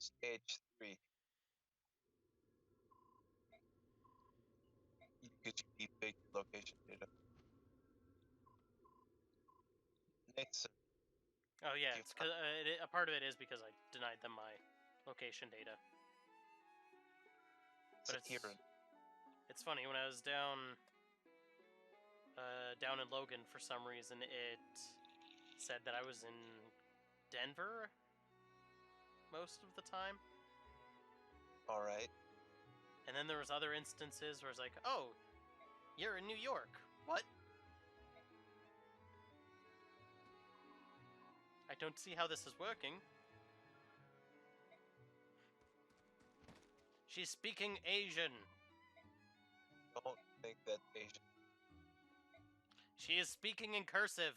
Stage 3. Because you need big location data. Next, Oh yeah, it's cause, a part of it is because I denied them my location data. But it's funny, when I was down in Logan, for some reason it said that I was in Denver most of the time. Alright. And then there was other instances where it's like, oh, you're in New York. What? I don't see how this is working. She's speaking Asian. Don't think that's Asian. She is speaking in cursive.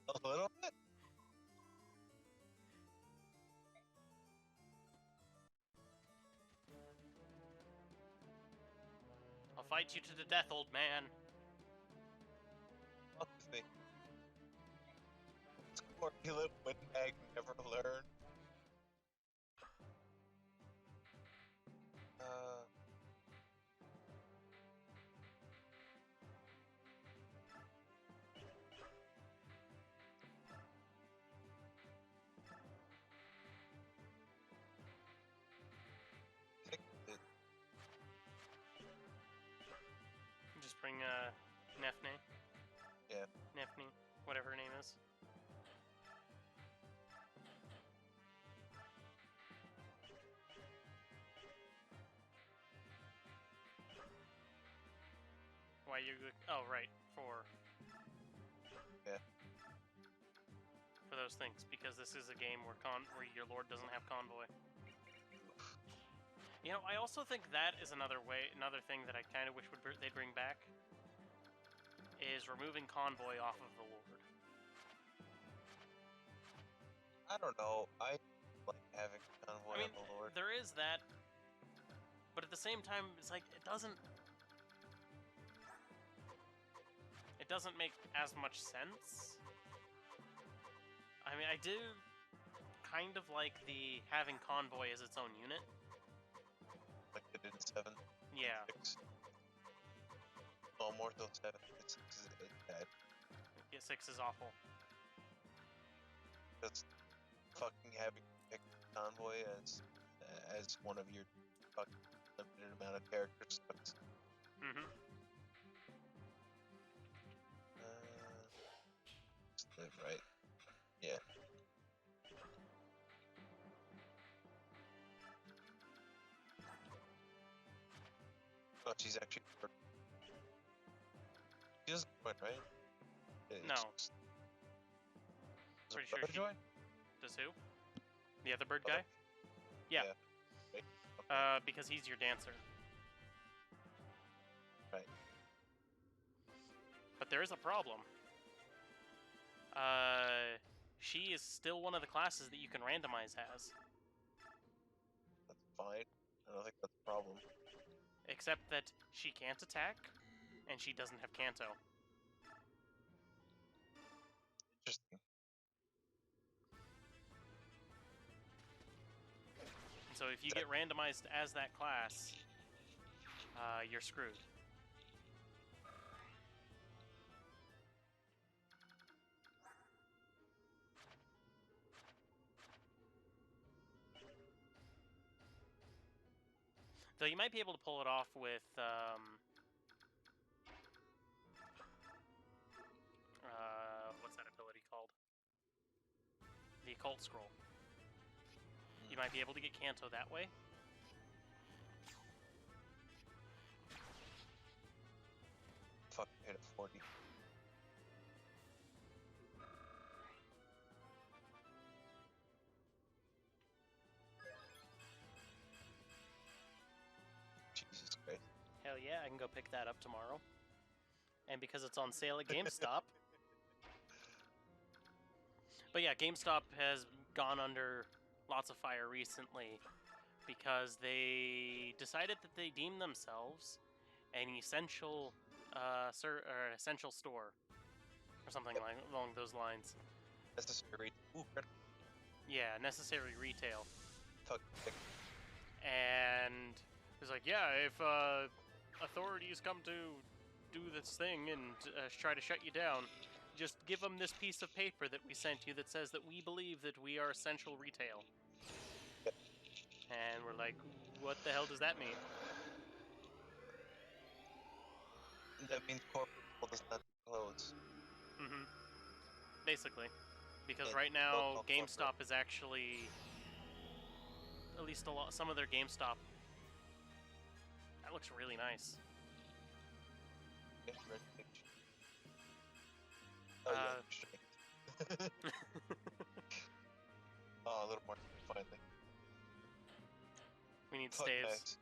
A little bit? I'll fight you to the death, old man. Fuck with me. Scorny little windbag never learned. Just bring Nefne. Yeah. Nefne, whatever her name is. Why you? Oh, right, for those things, because this is a game where your lord doesn't have convoy. You know, I also think that is another thing that I kind of wish they'd bring back, is removing convoy off of the lord. I don't know. I like having convoy on the lord. There is that, but at the same time, it's like it doesn't make as much sense. I mean, I do kind of like the having convoy as its own unit. Like it did in 7? Yeah. 6. Oh, more so 7. 6 is bad. Yeah, 6 is awful. Just fucking having convoy as one of your fucking limited amount of characters sucks. Mm-hmm. Just live right. Yeah. Oh, she's actually. She doesn't join, right? No. Pretty sure she join? Does who? The other bird guy? Yeah. Okay. Because he's your dancer. Right. But there is a problem. She is still one of the classes that you can randomize as. That's fine. I don't think that's a problem. Except that she can't attack, and she doesn't have Kanto. Interesting. So if you get randomized as that class, you're screwed. Though you might be able to pull it off with, what's that ability called? The Occult Scroll. You might be able to get Kanto that way. Fuck, hit a 40. Jesus Christ. Hell yeah, I can go pick that up tomorrow. And because it's on sale at GameStop. But yeah, GameStop has gone under lots of fire recently because they decided that they deem themselves an essential essential store or something along those lines. Necessary. Ooh, Yeah, necessary retail. Fucking pick. And he's like, yeah, if authorities come to do this thing and try to shut you down, just give them this piece of paper that we sent you that says that we believe that we are essential retail. Yep. And we're like, what the hell does that mean? That means corporate does not do clothes. Mm-hmm. Basically. Because And right now, local GameStop corporate. is actually, at least some of their GameStop, that looks really nice. Yeah, red page. Oh yeah, strength. Oh, a little more finally. We need Fuck, staves. nice.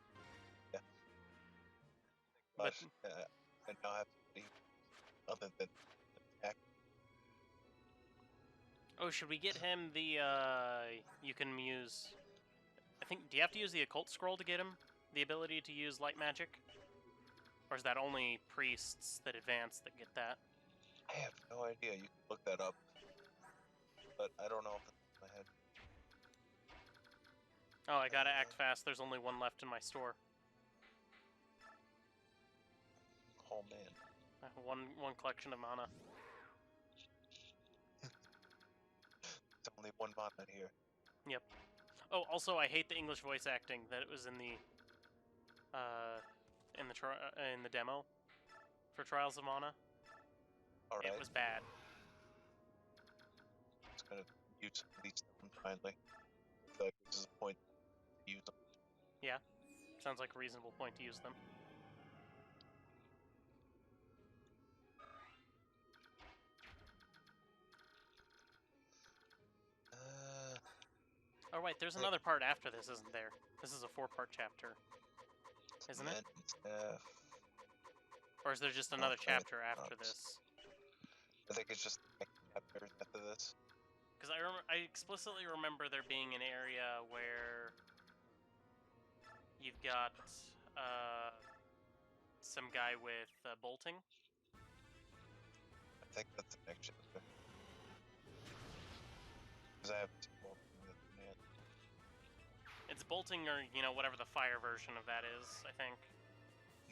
Yeah. But I now have something other than attack. oh, should we get him the you can use, I think, do you have to use the occult scroll to get him the ability to use light magic? Or is that only priests that advance that get that? I have no idea. You can look that up, but I don't know if it's in my head. Oh, I gotta act fast. There's only one left in my store. Oh man. One collection of mana. It's only one mana here. Yep. Oh, also, I hate the English voice acting that it was in the demo for Trials of Mana. Alright. It was bad. It's gonna use some of these stones finally. I feel like this is a point to use them. Yeah. Sounds like a reasonable point to use them. Oh, wait, there's another part after this, isn't there? This is a 4-part chapter. Isn't it? Or is there just another chapter after this? I think it's just chapters after this. Because I explicitly remember there being an area where you've got some guy with bolting. I think that's the next chapter. Because I haven't seen bolting yet. It's bolting or, whatever the fire version of that is, I think.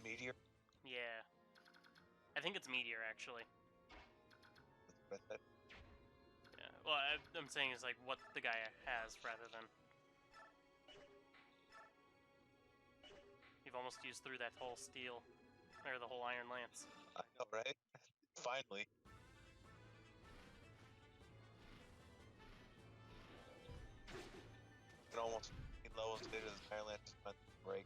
Meteor? Yeah. I think it's Meteor, actually. That's what I said. Yeah. Well, I'm saying is like what the guy has rather than... You've almost used through that whole steel, or the whole iron lance. I know, right? Finally. It almost levels later than Ireland is about to break.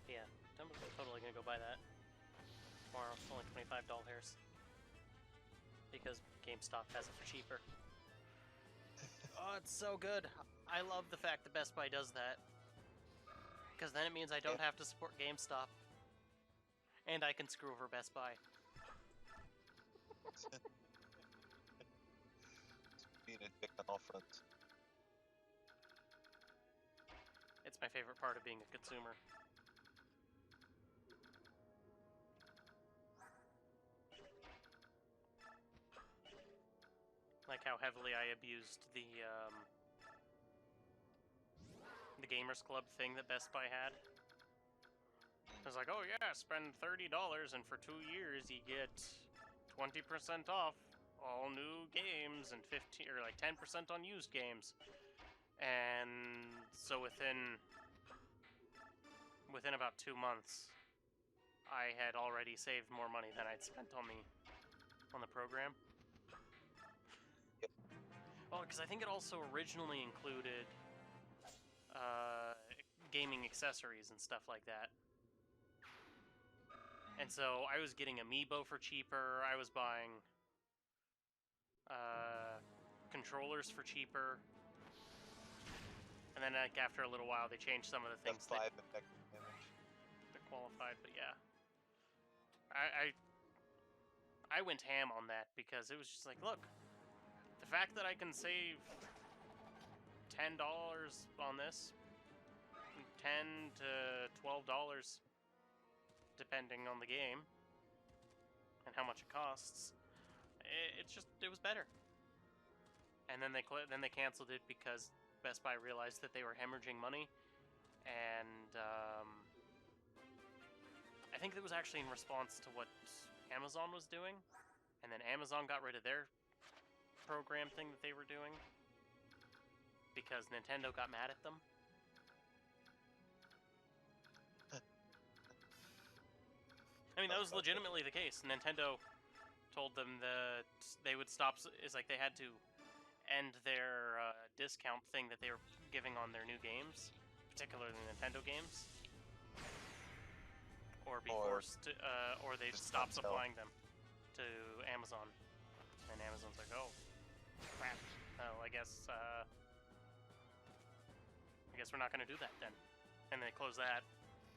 Yeah, I'm totally gonna go buy that tomorrow. It's only $25. Because GameStop has it for cheaper. Oh, it's so good. I love the fact that Best Buy does that. Because then it means I don't have to support GameStop. And I can screw over Best Buy. Being a dick on all fronts. It's my favorite part of being a consumer. Like how heavily I abused the Gamers Club thing that Best Buy had. I was like, oh yeah, spend $30 and for 2 years you get 20% off all new games and 15 or like 10% on used games. And so within about 2 months, I had already saved more money than I'd spent on the program. Well, because I think it also originally included gaming accessories and stuff like that. And so I was getting Amiibo for cheaper. I was buying controllers for cheaper. And then, like, after a little while, they changed some of the things That's 5 effective damage. that qualified. But yeah, I went ham on that because it was just like, look, the fact that I can save $10 on this, $10 to $12, depending on the game and how much it costs. It was better. And then they canceled it because Best Buy realized that they were hemorrhaging money, and I think it was actually in response to what Amazon was doing, and then Amazon got rid of their program thing that they were doing because Nintendo got mad at them. I mean, that was legitimately the case. Nintendo told them that they would stop. It's like they had to end their discount thing that they were giving on their new games, particularly Nintendo games, or be forced to, or they'd stop supplying them to Amazon. And Amazon's like, oh, crap. Oh, I guess we're not going to do that then. And they close that.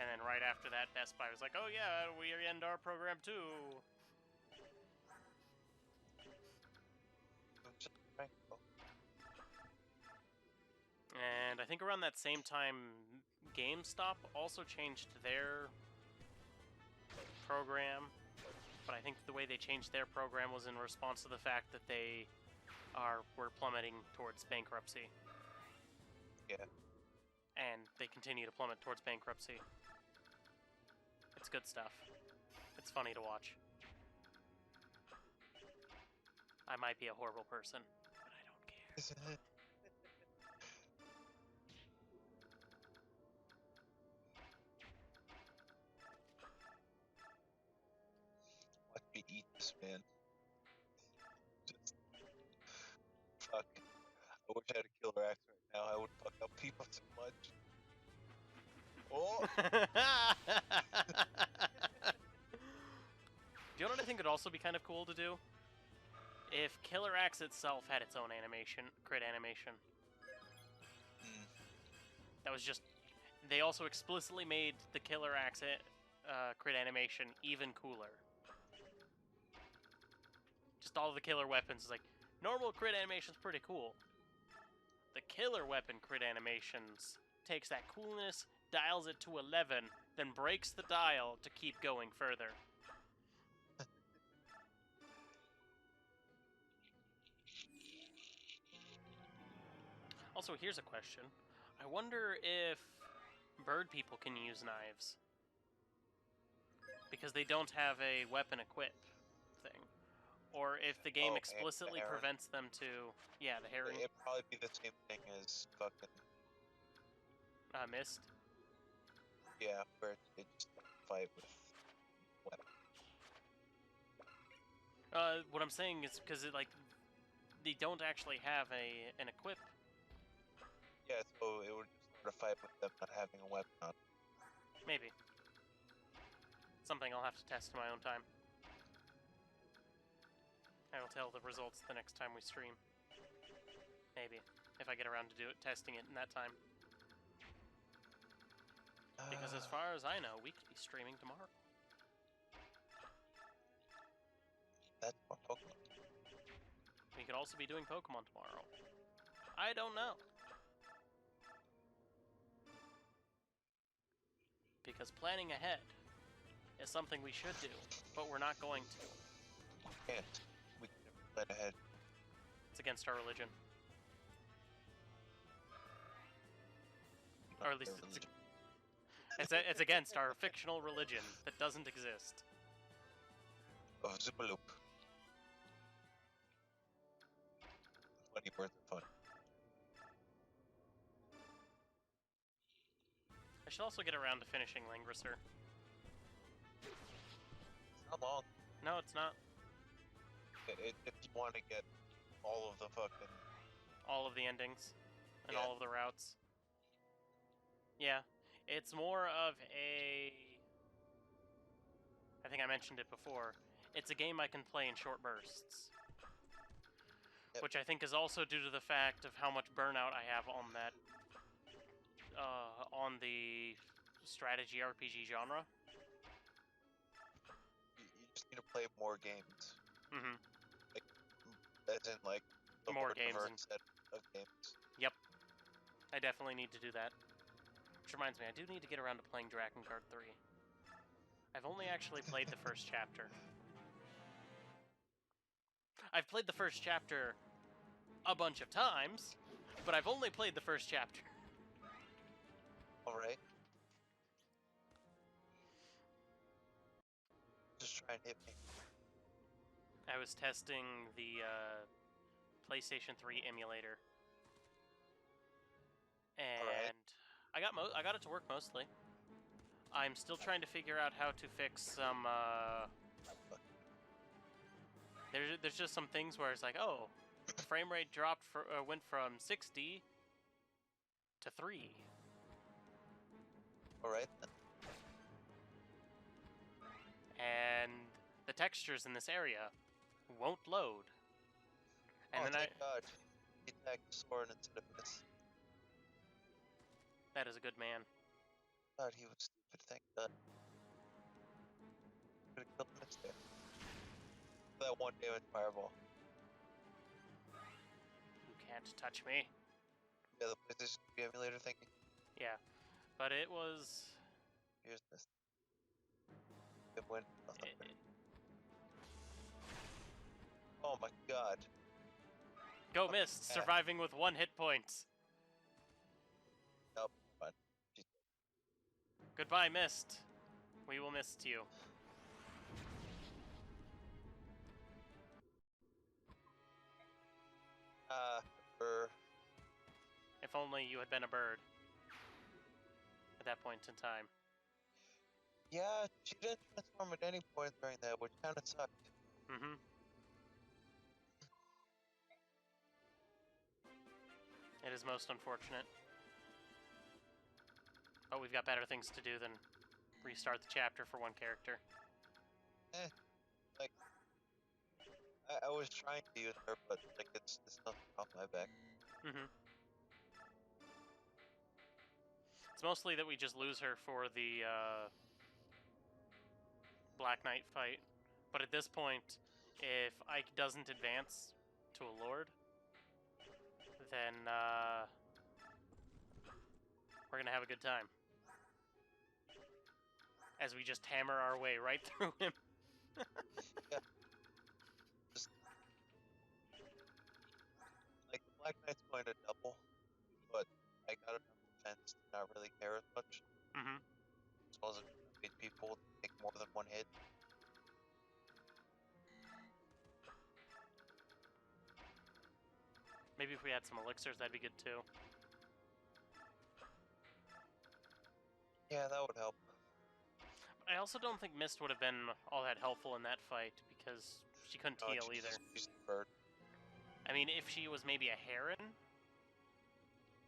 And then right after that, Best Buy was like, oh yeah, we end our program too. And I think around that same time, GameStop also changed their program. But I think the way they changed their program was in response to the fact that they were plummeting towards bankruptcy. Yeah. And they continue to plummet towards bankruptcy. It's good stuff. It's funny to watch. I might be a horrible person, but I don't care. Watch me eat this, man. Just fuck. I wish I had a killer axe right now. I would fuck up people so much. Oh! Do you know what I think would also be kind of cool to do? If Killer Axe itself had its own animation, crit animation. That was just... They also explicitly made the Killer Axe crit animation even cooler. Just all the killer weapons is like, normal crit animation's pretty cool. The killer weapon crit animations takes that coolness, dials it to 11, then breaks the dial to keep going further. Also, here's a question. I wonder if bird people can use knives. Because they don't have a weapon equip thing. Or if the game explicitly prevents them to... Yeah, the herring. It'd probably be the same thing as fucking... Mist? Yeah, where they just fight with weapons. What I'm saying is because they don't actually have an equip. Yeah, so it would just sort of fight with them not having a weapon on. Maybe. Something I'll have to test in my own time. I will tell the results the next time we stream. Maybe. If I get around to testing it in that time. Because as far as I know, we could be streaming tomorrow. That's more Pokemon. We could also be doing Pokemon tomorrow. I don't know. Because planning ahead is something we should do, but we're not going to. We can't. We can never plan ahead. It's against our religion. Or at least it's against our fictional religion that doesn't exist. Oh, Zipaloop. Money worth of fun. I should also get around to finishing Langrisser. It's not long. No, it's not. If you want to get all of the fucking... All of the endings. And all of the routes. Yeah. It's more of a... I think I mentioned it before. It's a game I can play in short bursts. Yep. Which I think is also due to the fact of how much burnout I have on that... on the strategy RPG genre. play more games. Mm-hmm. As in, like, a More more games diverse and- set of games. Yep. I definitely need to do that. Which reminds me, I do need to get around to playing Drakengard 3. I've only actually played the first chapter. I've played the first chapter a bunch of times, but I've only played the first chapter. Alright. Just try and hit me. I was testing the PlayStation 3 emulator, and I got it to work mostly. I'm still trying to figure out how to fix some. There's just some things where it's like, oh, the frame rate went from 60 to 3. Alright then. And the textures in this area won't load. And then thank God. He attacked Soren instead of this. That is a good man. God, he was stupid, thank God. Could've killed him instead. That one damage fireball. You can't touch me. Yeah, the PlayStation 3 emulator thingy. Yeah. But it was... Here's this. Good win. Oh my God. Go Mist, surviving with 1 hit point. Nope, fine. Goodbye, Mist. We will miss you. If only you had been a bird. At that point in time. Yeah, she didn't transform at any point during that, which kind of sucked. Mm-hmm. It is most unfortunate. But we've got better things to do than restart the chapter for one character. Like, I was trying to use her, but like it's nothing off my back. Mm-hmm. It's mostly that we just lose her for the Black Knight fight. But at this point, if Ike doesn't advance to a Lord, then we're gonna have a good time. As we just hammer our way right through him. Yeah. Just, like, the Black Knight's going to double, but I got enough defense to not really care as much. Mm-hmm. As well as it made people take more than one hit. Maybe if we had some elixirs, that'd be good too. Yeah, that would help. I also don't think Mist would have been all that helpful in that fight, because she couldn't heal either. She's a bird. I mean, if she was maybe a heron,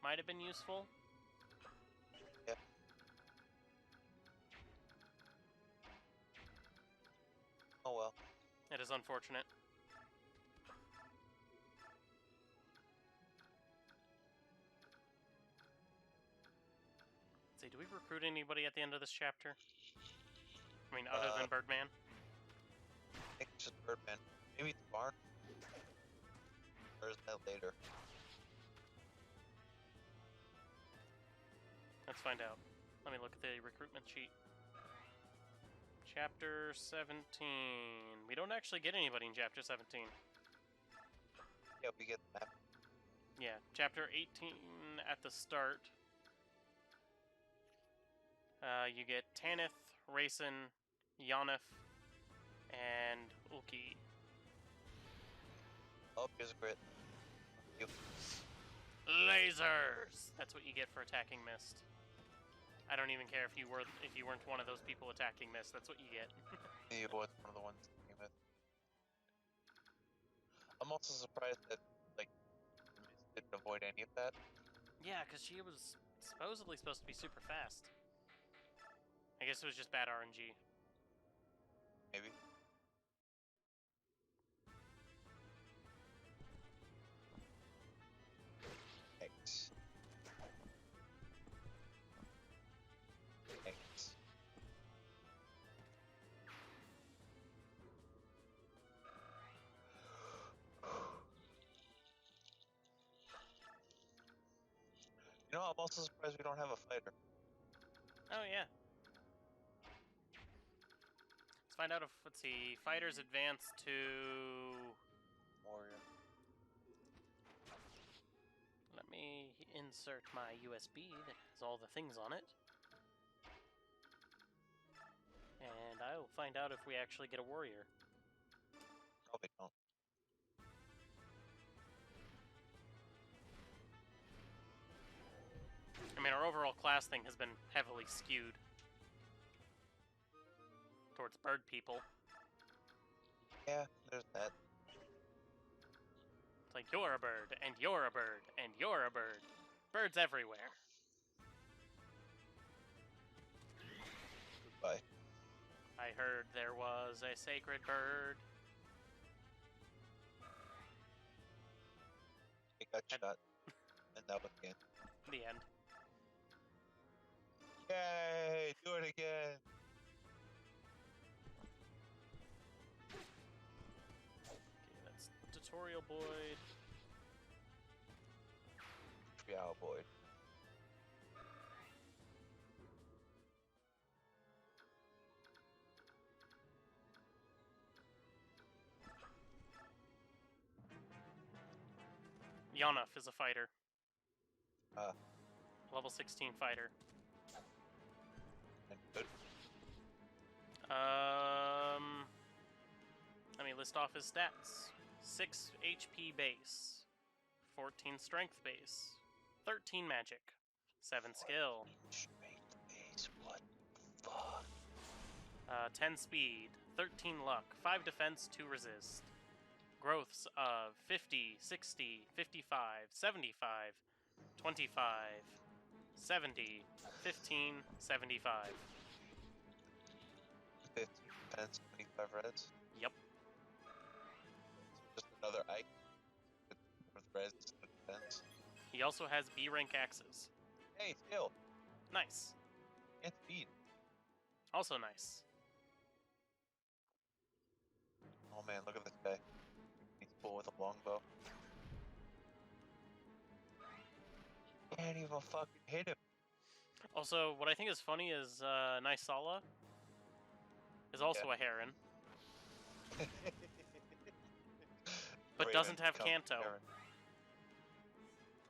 might have been useful. Yeah. Oh well. It is unfortunate. Let's see, do we recruit anybody at the end of this chapter? I mean, other than Birdman? I think it's just Birdman. Maybe it's Barn? Or is that later? Let's find out. Let me look at the recruitment sheet. Chapter 17. We don't actually get anybody in Chapter 17. Yeah, we get the map. Yeah, Chapter 18 at the start. You get Tanith, Rayson, Yonif, and Ulki. Oh, here's a crit. You. Lasers! That's what you get for attacking Mist. I don't even care if you weren't one of those people attacking Mist. That's what you get. He was one of the ones that came with. I'm also surprised that, like, Mist didn't avoid any of that. Yeah, because she was supposedly supposed to be super fast. I guess it was just bad RNG. Maybe. X. X. You know, I'm also surprised we don't have a fighter. Oh, yeah. Let's find out if, let's see, fighters advance to... Warrior. Let me insert my USB that has all the things on it. And I will find out if we actually get a warrior. Probably don't. I mean, our overall class thing has been heavily skewed towards bird people. Yeah, there's that. It's like, you're a bird, and you're a bird, and you're a bird. Birds everywhere. Goodbye. I heard there was a sacred bird. He got shot. And that was the end. The end. Yay! Do it again! Okay, that's Tutorial Boyd. Trial Boyd. Yanuf is a fighter. Ah. Level 16 fighter. And good. Let me list off his stats. 6 HP base. 14 strength base. 13 magic. 7 skill. Straight base, what the fuck? 10 speed. 13 luck. 5 defense, 2 resist. Growths of 50, 60, 55, 75, 25, 70, 15, 75. 15 defense, 25 reds. Yep. Just another icon with reds and defense. He also has B rank axes. Hey, skill! Nice. And speed. Also nice. Oh man, look at this guy. He's cool with a longbow. Can't even fucking hit him. Also, what I think is funny is Nysala is also a heron, but Raven doesn't have becomes Kanto. Heron.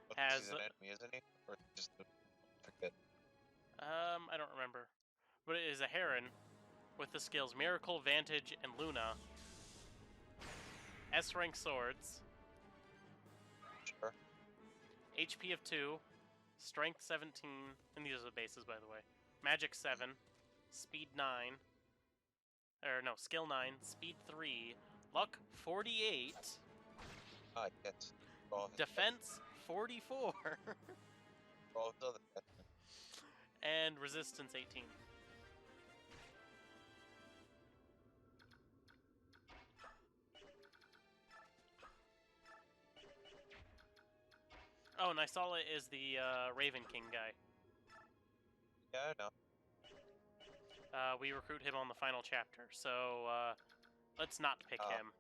But Has he's an enemy, isn't he? Or just a... forget. I don't remember. But it is a heron with the skills Miracle, Vantage, and Luna. S rank swords. Sure. HP of 2. Strength 17. And these are the bases, by the way. Magic 7. Speed 9. Or no, skill 9. Speed 3. Luck 48. Ah, yes. For all of his Defense 44. for all of his other stats. And resistance 18. Oh, Nysala is the Raven King guy. Yeah, I know. We recruit him on the final chapter, so let's not pick him.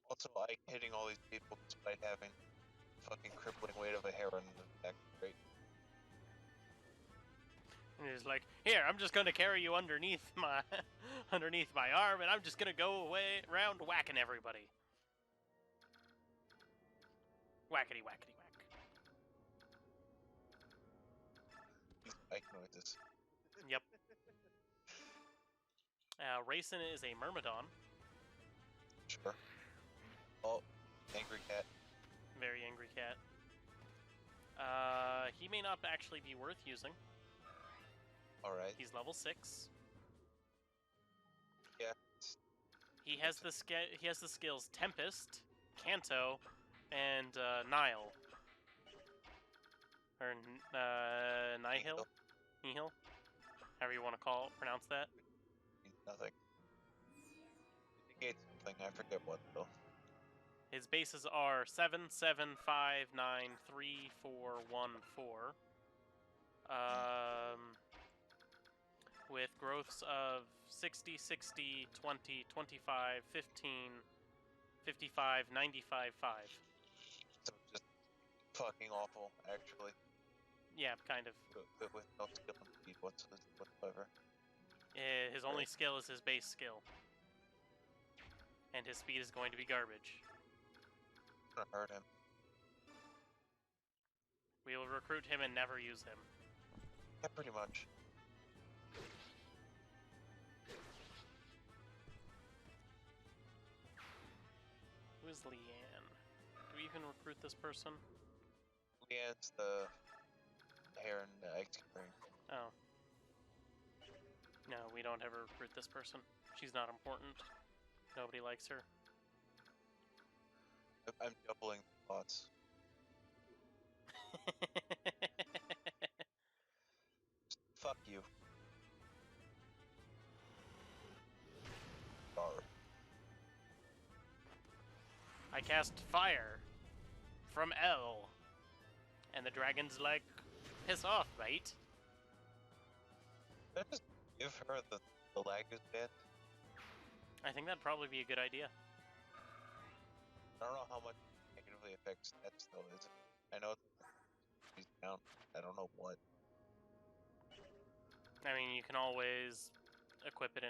Also, like hitting all these people despite having fucking crippling weight of a heron in the back. Great. And he's like, "Here, I'm just gonna carry you underneath my underneath my arm, and I'm just gonna go away around whacking everybody. Whackety whackety whack." These bike noises. Yep. Racing is a Myrmidon. Sure. Oh, angry cat. Very angry cat. He may not actually be worth using. Alright. He's level 6. Yeah. He has the skills Tempest, Kanto, and Nile. Or Nihil? Nihil? However you want to pronounce that. Means nothing. Indicates something, I forget what though. His bases are 7, 7, 5, 9, 3, 4, 1, 4. with growths of 60, 60, 20, 25, 15, 55, 95, 5. So just fucking awful, actually. Yeah, kind of. With no skill and speed whatsoever. His only skill is his base skill. And his speed is going to be garbage. I'm gonna hurt him. We will recruit him and never use him. Yeah, pretty much. Who is Leanne? Do we even recruit this person? Leanne's the hair and the eggs carrying. Oh. No, we don't ever recruit this person. She's not important. Nobody likes her. I'm doubling the thoughts. Fuck you. Arr. I cast fire from L. And the dragon's like, piss off, mate. Can I just give her the Lagus band? I think that'd probably be a good idea. I don't know how much negatively affects stats though, is it? I know she's down. I don't know what. I mean, you can always equip it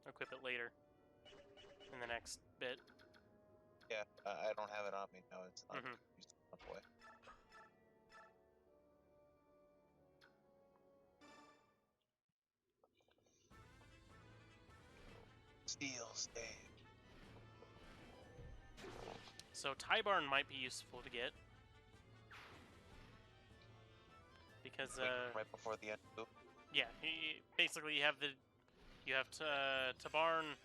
equip it later. In the next bit. Yeah, I don't have it on me now. It's not used enough way. Steel stage. So Tybarn might be useful to get. Because right before the end too. yeah, basically you have Tabarn,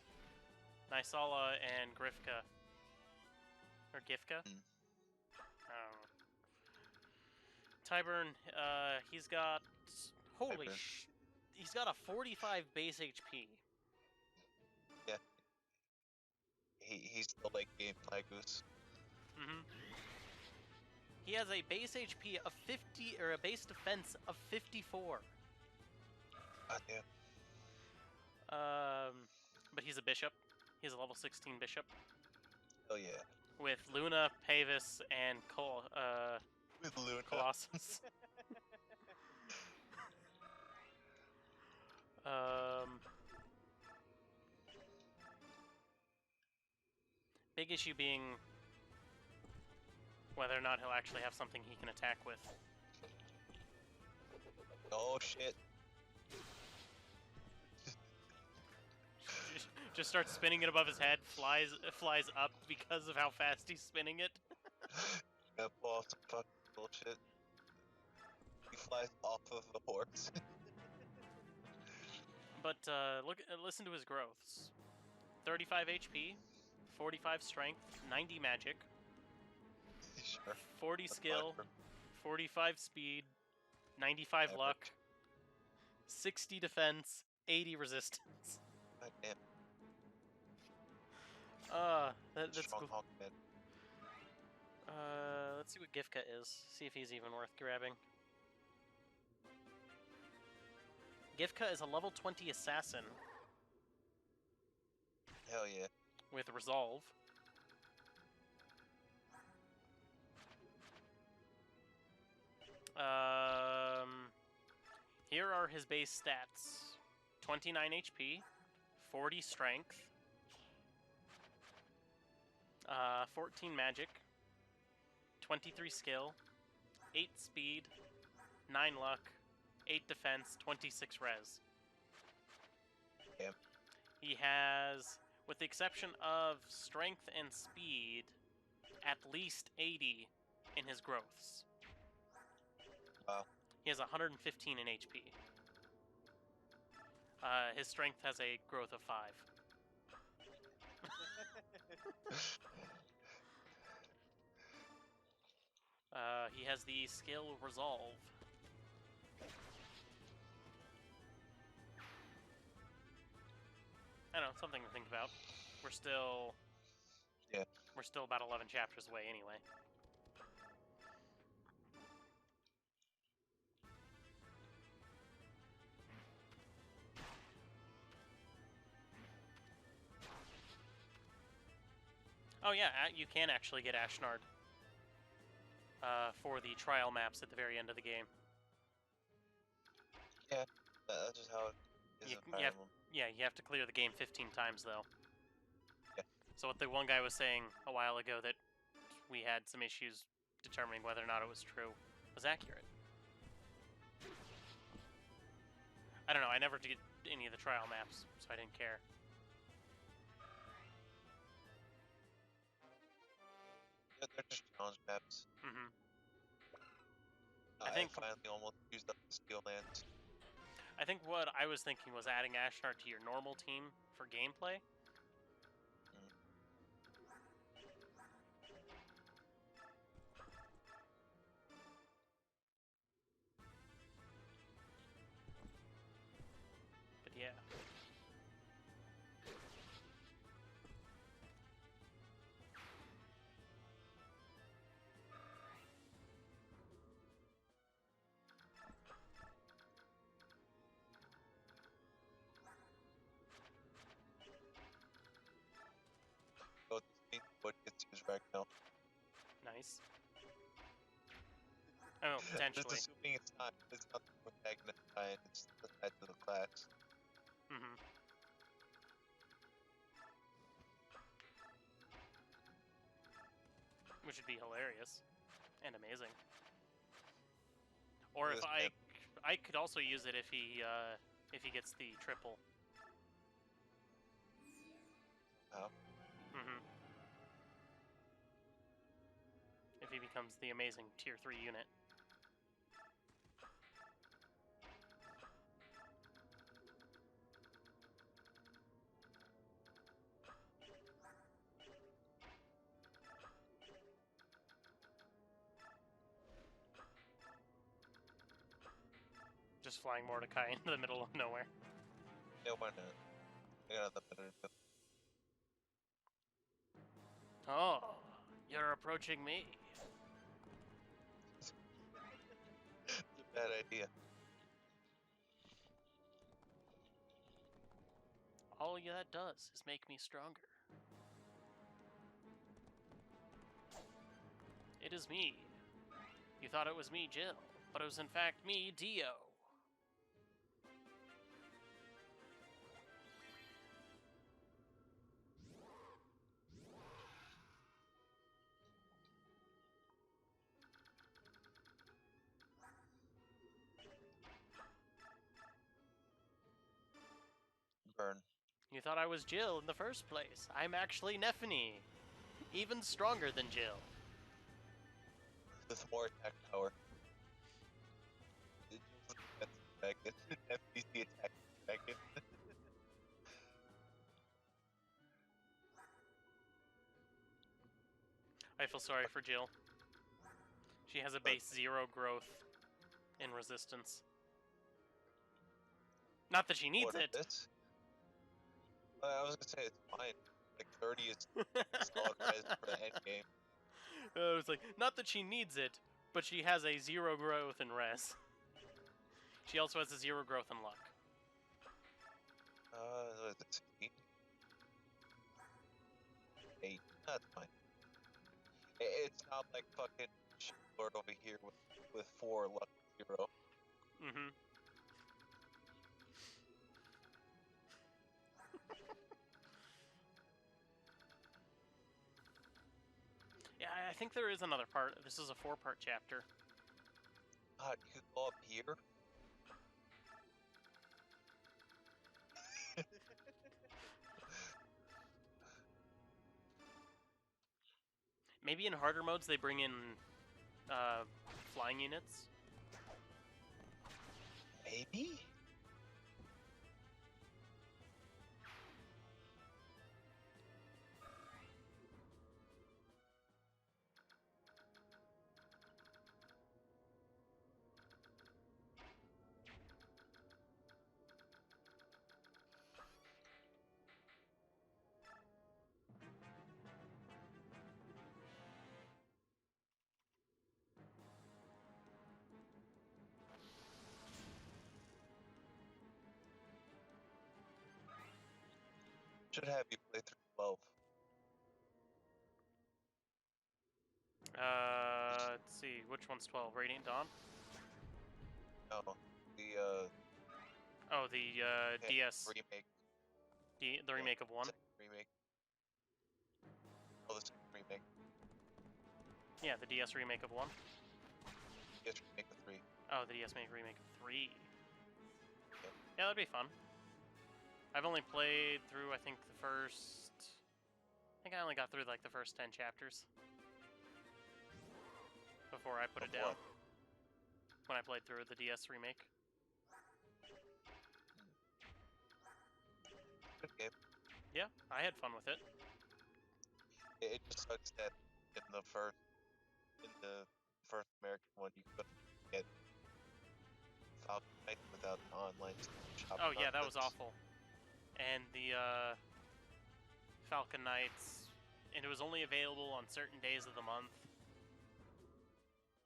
Nysala, and Grifka. Or Gifka? I don't know. Tyburn, he's got he's got a 45 base HP. Yeah. He's the late game Lagus. He has a base HP of 50 or a base defense of 54. God damn. But he's a bishop. He's a level 16 bishop. Oh yeah. With Luna, Pavis, and With Luna. Colossus. Big issue being whether or not he'll actually have something he can attack with. Oh shit. Just starts spinning it above his head, flies up because of how fast he's spinning it. Yeah, pull off some fucking bullshit. He flies off of the horse. But listen to his growths: 35 HP, 45 strength, 90 magic, Sure. 40 skill, 45 speed, 95 Average. luck, 60 defense, 80 resistance. God damn. That's Strong cool. honk, man. Let's see what Gifka is. See if he's even worth grabbing. Gifka is a level 20 assassin. Hell yeah. With Resolve. Here are his base stats. 29 HP, 40 strength, 14 magic, 23 skill, 8 speed, 9 luck, 8 defense, 26 res. Yeah. He has, with the exception of strength and speed, at least 80 in his growths. Wow. He has 115 in HP. His strength has a growth of 5. He has the skill Resolve. I don't know, something to think about. We're still about 11 chapters away anyway. Oh yeah, you can actually get Ashnard for the trial maps at the very end of the game. Yeah, that's just how it is in Fire Emblem. Yeah, you have to clear the game 15 times though. Yeah. So what the one guy was saying a while ago that we had some issues determining whether or not it was true was accurate. I don't know, I never did any of the trial maps, so I didn't care. They're just challenge maps. Mm-hmm. I think finally almost used up the skill lands. I think what I was thinking was adding Ashnard to your normal team for gameplay. But yeah. So this what gets used right now. Nice. Oh, potentially. Just assuming it's not the protagonist side, it's the side to the class. Mm-hmm. Which would be hilarious and amazing. Or if I could also use it if he gets the triple. Oh. Mm-hmm. If he becomes the amazing tier 3 unit. Just flying Mordecai into the middle of nowhere. Yeah, why not? I got nothing better to do. Oh, you're approaching me. It's a bad idea. All that does is make me stronger. It is me. You thought it was me, Jill, but it was in fact me, Dio. Burn. You thought I was Jill in the first place. I'm actually Nephany. Even stronger than Jill. With more attack power. It's just a dragon. FBC attack dragon. I feel sorry for Jill. She has a base 0 growth in resistance. Not that she needs it. This? I was gonna say it's fine. Like 30 is solid res for the end game. I was like, not that she needs it, but she has a 0 growth in res. She also has a 0 growth in luck. What is it, 16? 8. That's fine. It's not like fucking Lord over here with 4 luck 0. Mm-hmm. Yeah, I think there is another part. This is a 4-part chapter. God, you could go up here? Maybe in harder modes they bring in flying units. Maybe? Should have you play through 12. Let's see, which one's 12? Radiant Dawn? No, the Oh, the DS, remake. the remake of 1? Remake. Oh, the second remake. Yeah, the DS remake of 1? DS remake of 3. Oh, the DS remake of 3. Yeah, that'd be fun. I've only played through, I think, the first... I think I only got through, like, the first 10 chapters. Before I put it down. When I played through the DS remake. Good game. Yeah, I had fun with it. It just sucks that in the first American one you couldn't get Falcon Knight without the online shop. Oh yeah, that was awful. And the Falcon Knights, and it was only available on certain days of the month.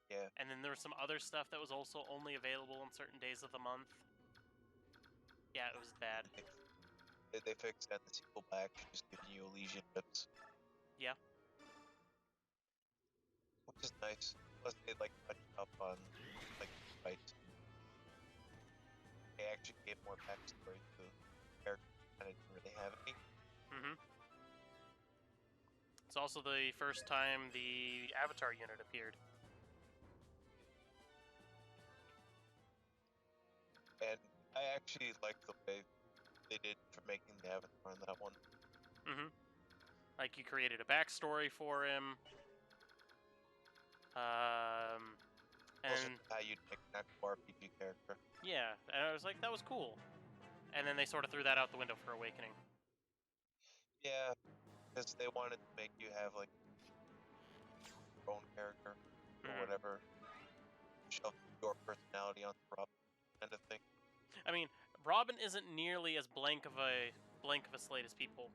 Yeah. And then there was some other stuff that was also only available on certain days of the month. Yeah, it was bad. They fixed that. The sequel back just giving you Elysian whips. Yeah. Which is nice. Plus they like touched up on like fights. They actually gave more backstory to the characters kind of didn't really have any. It's also the first time the Avatar unit appeared. And I actually like the way they did for making the Avatar on that one. Like, you created a backstory for him. And how you'd make an actual RPG character. Yeah, and I was like, that was cool. And then they sort of threw that out the window for Awakening. Yeah, because they wanted to make you have, like, your own character, or whatever. Shove your personality onto Robin, kind of thing. I mean, Robin isn't nearly as blank of a slate as people.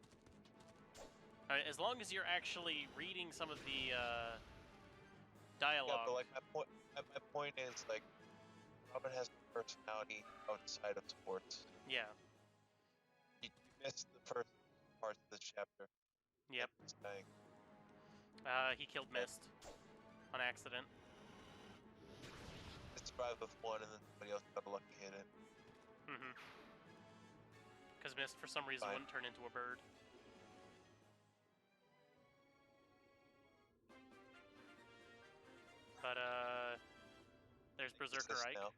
As long as you're actually reading some of the dialogue. Yeah, but like my point is, like, Robin has a personality outside of sports. Yeah. You missed the first parts of this chapter. Yep. He killed Mist on accident. It survived with one, and then somebody else got a lucky hit in. Because Mist, for some reason, wouldn't turn into a bird. But, there's Berserker Ike. Now.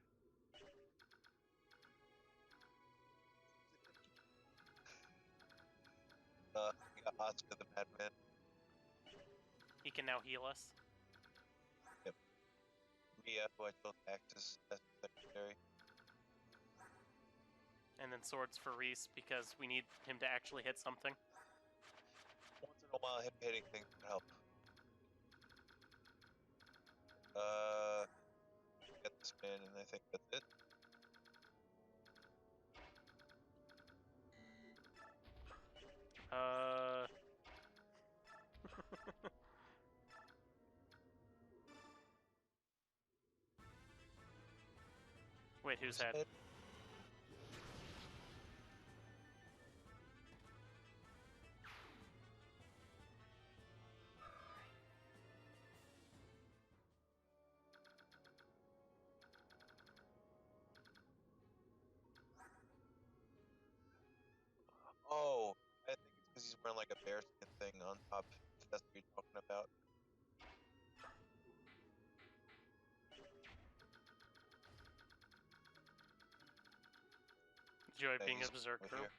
We got Oscar the Madman. He can now heal us. Yep. Mia, who I chose to act as secretary. And then swords for Reese, because we need him to actually hit something. Once in a while, him hitting things can help. Get the spin, and I think that's it. Wait, whose head? Oh, I think it's because he's wearing like a bearskin thing on top, if that's what you're talking about. Joy being a berserker.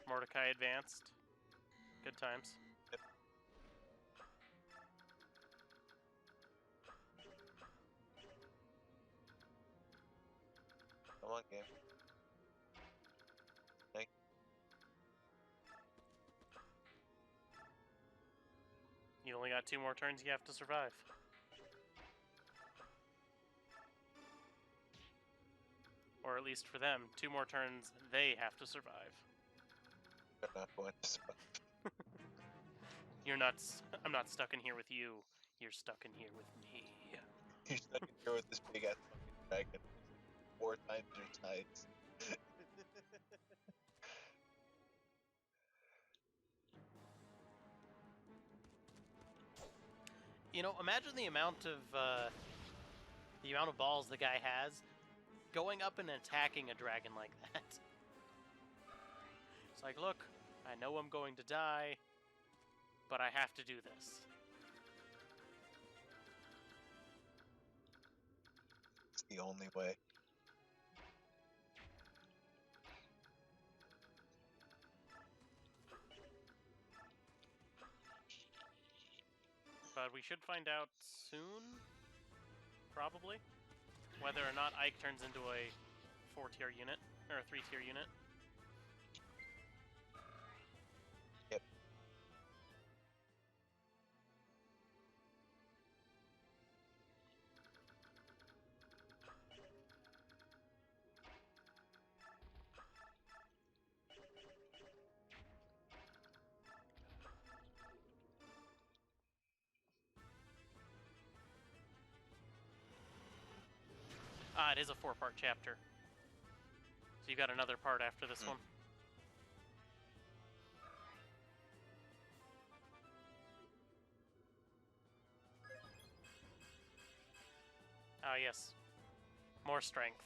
Mordecai advanced. Good times. Yep. Come on, game. Thank you. You only got 2 more turns you have to survive. Or at least for them, 2 more turns they have to survive. They're not going to survive. You're not. I'm not stuck in here with you. You're stuck in here with me. You're stuck in here with this big ass fucking dragon. 4 times your size. You know, imagine the amount of balls the guy has going up and attacking a dragon like that. It's like, look, I know I'm going to die, but I have to do this. It's the only way. But we should find out soon, probably, whether or not Ike turns into a 4-tier unit, or a 3-tier unit. Yep. Ah, it is a 4-part chapter. So you got another part after this one. Ah, yes. More strength.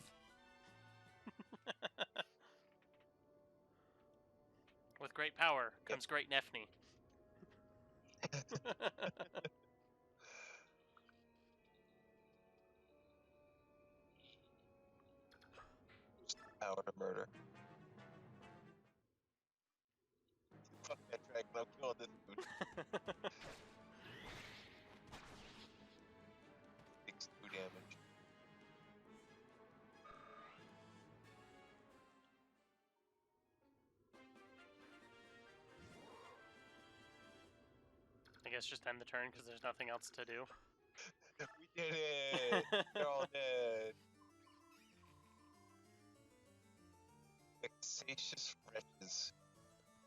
With great power comes great Nephne. Power to murder. Fuck that dragon, I'm killing this dude. Takes 2 damage. I guess just end the turn because there's nothing else to do. We did it! They're all dead. Vexatious wretches.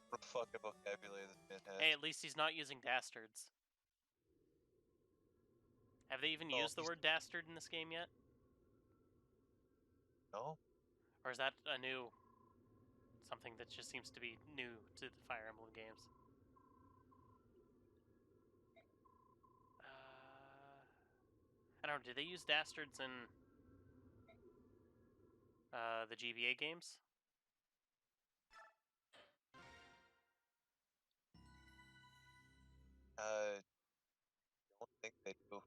What a fucking vocabulary this man has. Hey, at least he's not using dastards. Have they even used the word dastard in this game yet? No? Or is that a new... something that just seems to be new to the Fire Emblem games? I don't know, did they use dastards in the GBA games? Don't think they do.